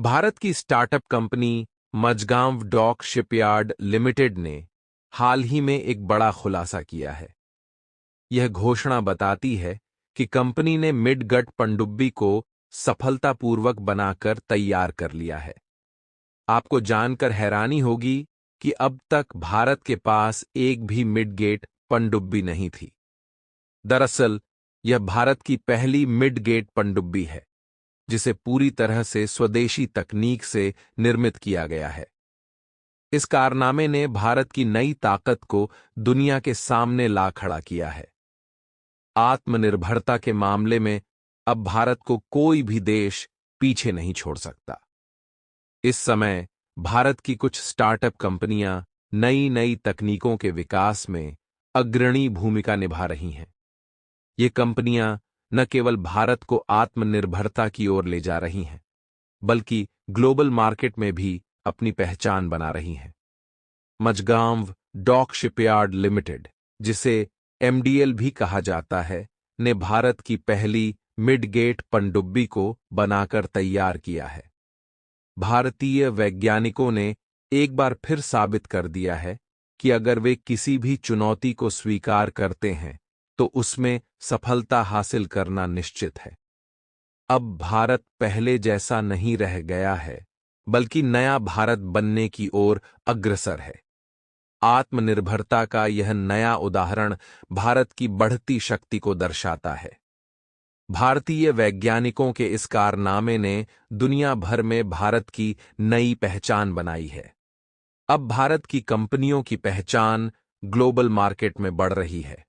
भारत की startup company Mazagon dock shipyard limited ने हाल ही में एक बड़ा खुलासा किया है। यह घोषणा बताती है कि कंपनी ने मिडगट पनडुब्बी को सफलतापूर्वक बनाकर तैयार कर लिया है। आपको जानकर हैरानी होगी कि अब तक भारत के पास एक भी मिडगेट पनडुब्बी नहीं थी। दरअसल, यह भारत की पहली मिडगेट पनडुब्बी है, जिसे पूरी तरह से स्वदेशी तकनीक से निर्मित किया गया है। इस कारनामे ने भारत की नई ताकत को दुनिया के सामने ला खड़ा किया है। आत्मनिर्भरता के मामले में अब भारत को कोई भी देश पीछे नहीं छोड़ सकता। इस समय भारत की कुछ स्टार्टअप कंपनियां नई नई तकनीकों के विकास में अग्रणी भूमिका निभा रही हैं। ये कंपनियां न केवल भारत को आत्मनिर्भरता की ओर ले जा रही हैं, बल्कि ग्लोबल मार्केट में भी अपनी पहचान बना रही हैं। मझगांव डॉक शिपयार्ड लिमिटेड, जिसे एमडीएल भी कहा जाता है, ने भारत की पहली मिडगेट पनडुब्बी को बनाकर तैयार किया है। भारतीय वैज्ञानिकों ने एक बार फिर साबित कर दिया है कि अगर वे किसी भी चुनौती को स्वीकार करते हैं तो उसमें सफलता हासिल करना निश्चित है। अब भारत पहले जैसा नहीं रह गया है, बल्कि नया भारत बनने की ओर अग्रसर है। आत्मनिर्भरता का यह नया उदाहरण भारत की बढ़ती शक्ति को दर्शाता है। भारतीय वैज्ञानिकों के इस कारनामे ने दुनिया भर में भारत की नई पहचान बनाई है। अब भारत की कंपनियों की पहचान ग्लोबल मार्केट में बढ़ रही है।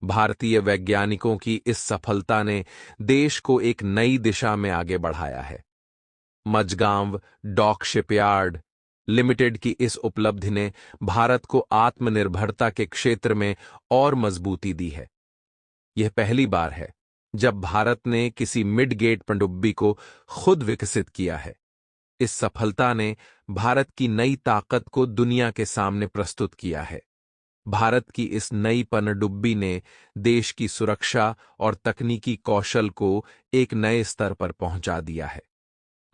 भारतीय वैज्ञानिकों की इस सफलता ने देश को एक नई दिशा में आगे बढ़ाया है। मझगांव डॉक शिपयार्ड लिमिटेड की इस उपलब्धि ने भारत को आत्मनिर्भरता के क्षेत्र में और मजबूती दी है। यह पहली बार है जब भारत ने किसी मिडगेट पनडुब्बी को खुद विकसित किया है। इस सफलता ने भारत की नई ताकत को दुनिया के सामने प्रस्तुत किया है। भारत की इस नई पनडुब्बी ने देश की सुरक्षा और तकनीकी कौशल को एक नए स्तर पर पहुंचा दिया है।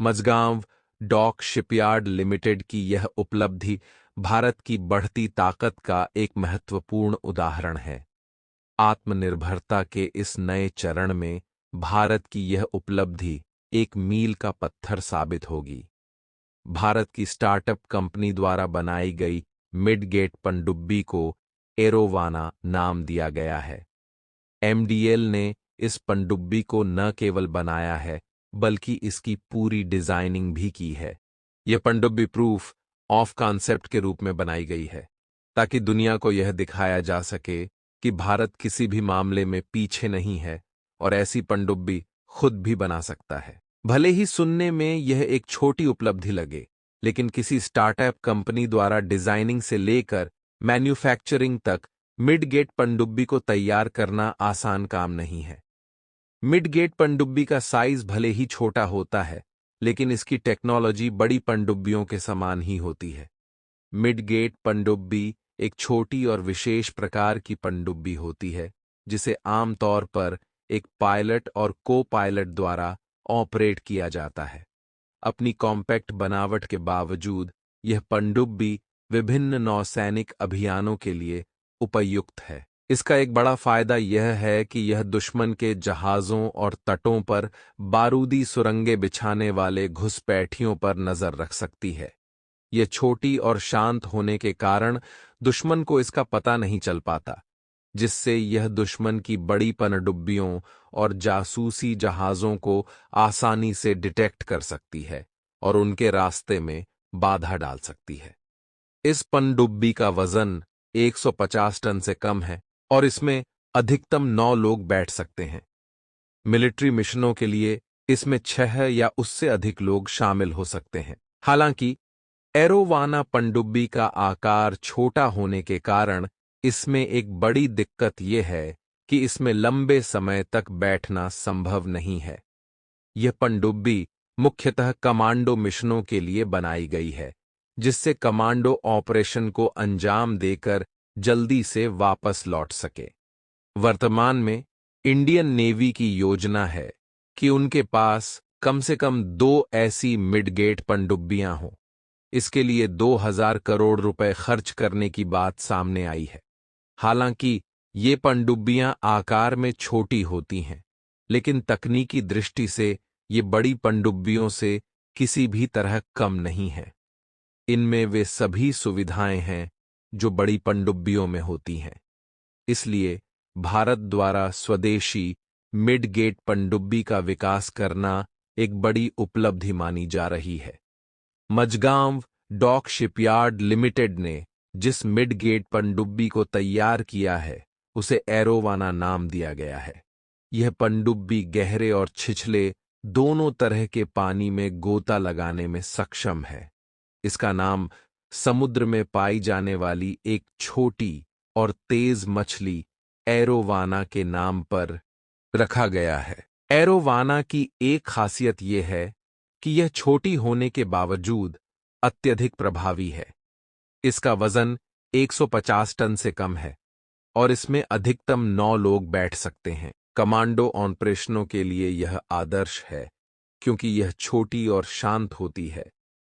मझगांव डॉक शिपयार्ड लिमिटेड की यह उपलब्धि भारत की बढ़ती ताकत का एक महत्वपूर्ण उदाहरण है। आत्मनिर्भरता के इस नए चरण में भारत की यह उपलब्धि एक मील का पत्थर साबित होगी। भारत की स्टार्टअप कंपनी द्वारा बनाई गई मिडगेट पनडुब्बी को एरोवाना नाम दिया गया है। एमडीएल ने इस पनडुब्बी को न केवल बनाया है, बल्कि इसकी पूरी डिजाइनिंग भी की है। यह पनडुब्बी प्रूफ ऑफ कॉन्सेप्ट के रूप में बनाई गई है, ताकि दुनिया को यह दिखाया जा सके कि भारत किसी भी मामले में पीछे नहीं है और ऐसी पनडुब्बी खुद भी बना सकता है। भले ही सुनने में यह एक छोटी उपलब्धि लगे, लेकिन किसी स्टार्टअप कंपनी द्वारा डिजाइनिंग से लेकर मैन्युफैक्चरिंग तक मिडगेट पनडुब्बी को तैयार करना आसान काम नहीं है। मिडगेट पनडुब्बी का साइज भले ही छोटा होता है, लेकिन इसकी टेक्नोलॉजी बड़ी पनडुब्बियों के समान ही होती है। मिडगेट पनडुब्बी एक छोटी और विशेष प्रकार की पनडुब्बी होती है, जिसे आमतौर पर एक पायलट और को पायलट द्वारा ऑपरेट किया जाता है। अपनी कॉम्पैक्ट बनावट के बावजूद यह पनडुब्बी विभिन्न नौसैनिक अभियानों के लिए उपयुक्त है। इसका एक बड़ा फायदा यह है कि यह दुश्मन के जहाज़ों और तटों पर बारूदी सुरंगें बिछाने वाले घुसपैठियों पर नजर रख सकती है। यह छोटी और शांत होने के कारण दुश्मन को इसका पता नहीं चल पाता, जिससे यह दुश्मन की बड़ी पनडुब्बियों और जासूसी जहाज़ों को आसानी से डिटेक्ट कर सकती है और उनके रास्ते में बाधा डाल सकती है। इस पनडुब्बी का वजन 150 टन से कम है और इसमें अधिकतम 9 लोग बैठ सकते हैं। मिलिट्री मिशनों के लिए इसमें 6 या उससे अधिक लोग शामिल हो सकते हैं। हालांकि एरोवाना पनडुब्बी का आकार छोटा होने के कारण इसमें एक बड़ी दिक्कत यह है कि इसमें लंबे समय तक बैठना संभव नहीं है। यह पनडुब्बी मुख्यतः कमांडो मिशनों के लिए बनाई गई है, जिससे कमांडो ऑपरेशन को अंजाम देकर जल्दी से वापस लौट सके। वर्तमान में इंडियन नेवी की योजना है कि उनके पास कम से कम 2 ऐसी मिडगेट पनडुब्बियां हों। इसके लिए 2000 करोड़ रुपए खर्च करने की बात सामने आई है। हालांकि ये पनडुब्बियां आकार में छोटी होती हैं, लेकिन तकनीकी दृष्टि से ये बड़ी पनडुब्बियों से किसी भी तरह कम नहीं है। इनमें वे सभी सुविधाएं हैं जो बड़ी पनडुब्बियों में होती हैं। इसलिए भारत द्वारा स्वदेशी मिड गेट पनडुब्बी का विकास करना एक बड़ी उपलब्धि मानी जा रही है। मझगांव डॉक शिपयार्ड लिमिटेड ने जिस मिड गेट पनडुब्बी को तैयार किया है उसे एरोवाना नाम दिया गया है। यह पनडुब्बी गहरे और छिछले दोनों तरह के पानी में गोता लगाने में सक्षम है। इसका नाम समुद्र में पाई जाने वाली एक छोटी और तेज मछली एरोवाना के नाम पर रखा गया है। एरोवाना की एक खासियत यह है कि यह छोटी होने के बावजूद अत्यधिक प्रभावी है। इसका वजन 150 टन से कम है और इसमें अधिकतम 9 लोग बैठ सकते हैं। कमांडो ऑपरेशनों के लिए यह आदर्श है क्योंकि यह छोटी और शांत होती है,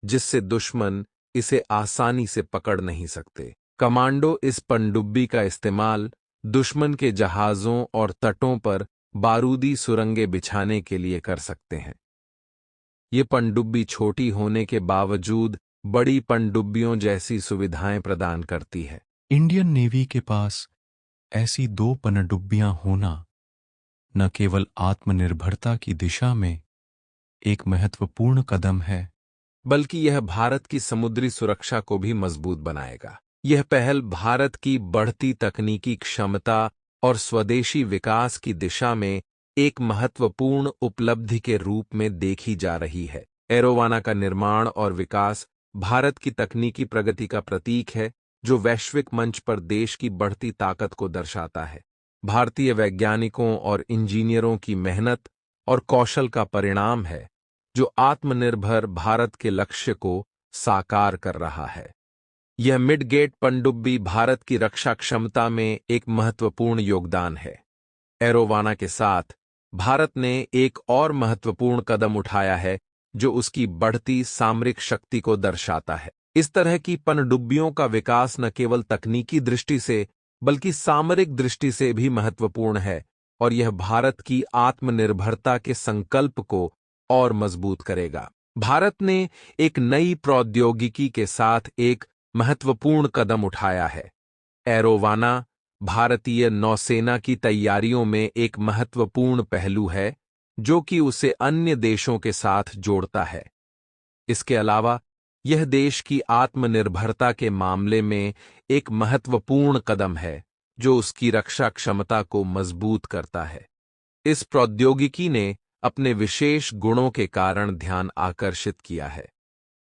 जिससे दुश्मन इसे आसानी से पकड़ नहीं सकते। कमांडो इस पनडुब्बी का इस्तेमाल दुश्मन के जहाज़ों और तटों पर बारूदी सुरंगें बिछाने के लिए कर सकते हैं। ये पनडुब्बी छोटी होने के बावजूद बड़ी पनडुब्बियों जैसी सुविधाएं प्रदान करती है। इंडियन नेवी के पास ऐसी 2 पनडुब्बियां होना न केवल आत्मनिर्भरता की दिशा में एक महत्वपूर्ण कदम है, बल्कि यह भारत की समुद्री सुरक्षा को भी मजबूत बनाएगा। यह पहल भारत की बढ़ती तकनीकी क्षमता और स्वदेशी विकास की दिशा में एक महत्वपूर्ण उपलब्धि के रूप में देखी जा रही है। एरोवाना का निर्माण और विकास भारत की तकनीकी प्रगति का प्रतीक है, जो वैश्विक मंच पर देश की बढ़ती ताकत को दर्शाता है। भारतीय वैज्ञानिकों और इंजीनियरों की मेहनत और कौशल का परिणाम है, जो आत्मनिर्भर भारत के लक्ष्य को साकार कर रहा है। यह मिड गेट पनडुब्बी भारत की रक्षा क्षमता में एक महत्वपूर्ण योगदान है। एरोवाना के साथ भारत ने एक और महत्वपूर्ण कदम उठाया है, जो उसकी बढ़ती सामरिक शक्ति को दर्शाता है। इस तरह की पनडुब्बियों का विकास न केवल तकनीकी दृष्टि से बल्कि सामरिक दृष्टि से भी महत्वपूर्ण है और यह भारत की आत्मनिर्भरता के संकल्प को और मजबूत करेगा। भारत ने एक नई प्रौद्योगिकी के साथ एक महत्वपूर्ण कदम उठाया है। एरोवाना भारतीय नौसेना की तैयारियों में एक महत्वपूर्ण पहलू है, जो कि उसे अन्य देशों के साथ जोड़ता है। इसके अलावा यह देश की आत्मनिर्भरता के मामले में एक महत्वपूर्ण कदम है, जो उसकी रक्षा क्षमता को मजबूत करता है। इस प्रौद्योगिकी ने अपने विशेष गुणों के कारण ध्यान आकर्षित किया है।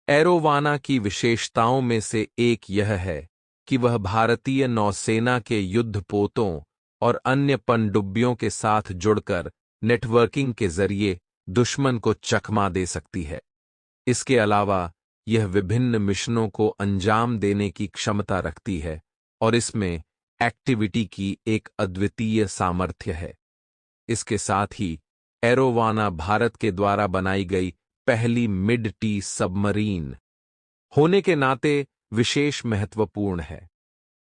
एरोवाना की विशेषताओं में से एक यह है कि वह भारतीय नौसेना के युद्धपोतों और अन्य पनडुब्बियों के साथ जुड़कर नेटवर्किंग के जरिए दुश्मन को चकमा दे सकती है। इसके अलावा यह विभिन्न मिशनों को अंजाम देने की क्षमता रखती है और इसमें एक्टिविटी की एक अद्वितीय सामर्थ्य है। इसके साथ ही एरोवाना भारत के द्वारा बनाई गई पहली मिड टी सबमरीन होने के नाते विशेष महत्वपूर्ण है।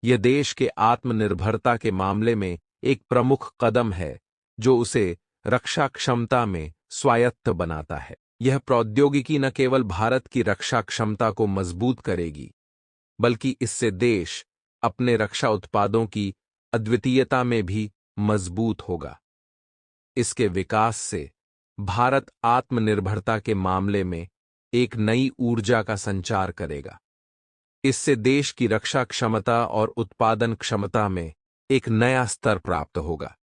यह देश के आत्मनिर्भरता के मामले में एक प्रमुख कदम है, जो उसे रक्षा क्षमता में स्वायत्त बनाता है। यह प्रौद्योगिकी न केवल भारत की रक्षा क्षमता को मजबूत करेगी, बल्कि इससे देश अपने रक्षा उत्पादों की अद्वितीयता में भी मजबूत होगा। इसके विकास से भारत आत्मनिर्भरता के मामले में एक नई ऊर्जा का संचार करेगा। इससे देश की रक्षा क्षमता और उत्पादन क्षमता में एक नया स्तर प्राप्त होगा,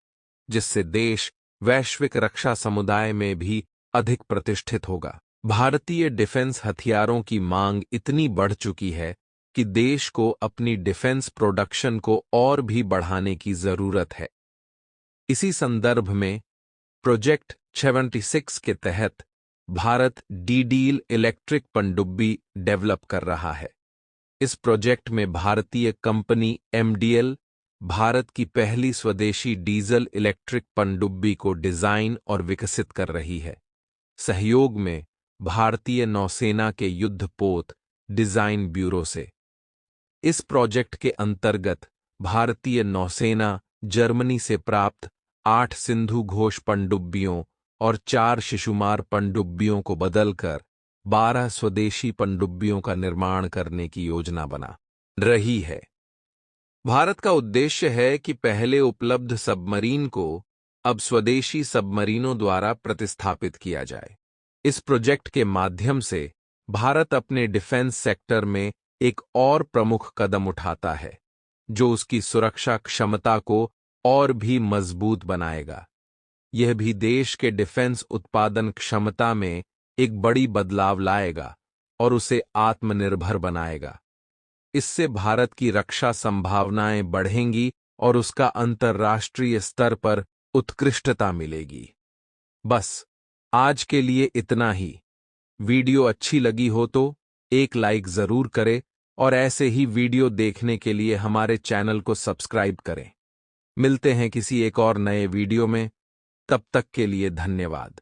जिससे देश वैश्विक रक्षा समुदाय में भी अधिक प्रतिष्ठित होगा। भारतीय डिफेंस हथियारों की मांग इतनी बढ़ चुकी है कि देश को अपनी डिफेंस प्रोडक्शन को और भी बढ़ाने की जरूरत है। इसी संदर्भ में प्रोजेक्ट 76 के तहत भारत डीडील इलेक्ट्रिक पनडुब्बी डेवलप कर रहा है। इस प्रोजेक्ट में भारतीय कंपनी एमडीएल भारत की पहली स्वदेशी डीजल इलेक्ट्रिक पनडुब्बी को डिजाइन और विकसित कर रही है। सहयोग में भारतीय नौसेना के युद्धपोत डिजाइन ब्यूरो से। इस प्रोजेक्ट के अंतर्गत भारतीय नौसेना जर्मनी से प्राप्त 8 सिंधु घोष पनडुब्बियों और 4 शिशुमार पनडुब्बियों को बदलकर 12 स्वदेशी पनडुब्बियों का निर्माण करने की योजना बना रही है। भारत का उद्देश्य है कि पहले उपलब्ध सबमरीन को अब स्वदेशी सबमरीनों द्वारा प्रतिस्थापित किया जाए। इस प्रोजेक्ट के माध्यम से भारत अपने डिफेंस सेक्टर में एक और प्रमुख कदम उठाता है, जो उसकी सुरक्षा क्षमता को और भी मजबूत बनाएगा। यह भी देश के डिफेंस उत्पादन क्षमता में एक बड़ी बदलाव लाएगा और उसे आत्मनिर्भर बनाएगा। इससे भारत की रक्षा संभावनाएं बढ़ेंगी और उसका अंतर्राष्ट्रीय स्तर पर उत्कृष्टता मिलेगी। बस आज के लिए इतना ही। वीडियो अच्छी लगी हो तो एक लाइक जरूर करें और ऐसे ही वीडियो देखने के लिए हमारे चैनल को सब्सक्राइब करें। मिलते हैं किसी एक और नए वीडियो में, तब तक के लिए धन्यवाद।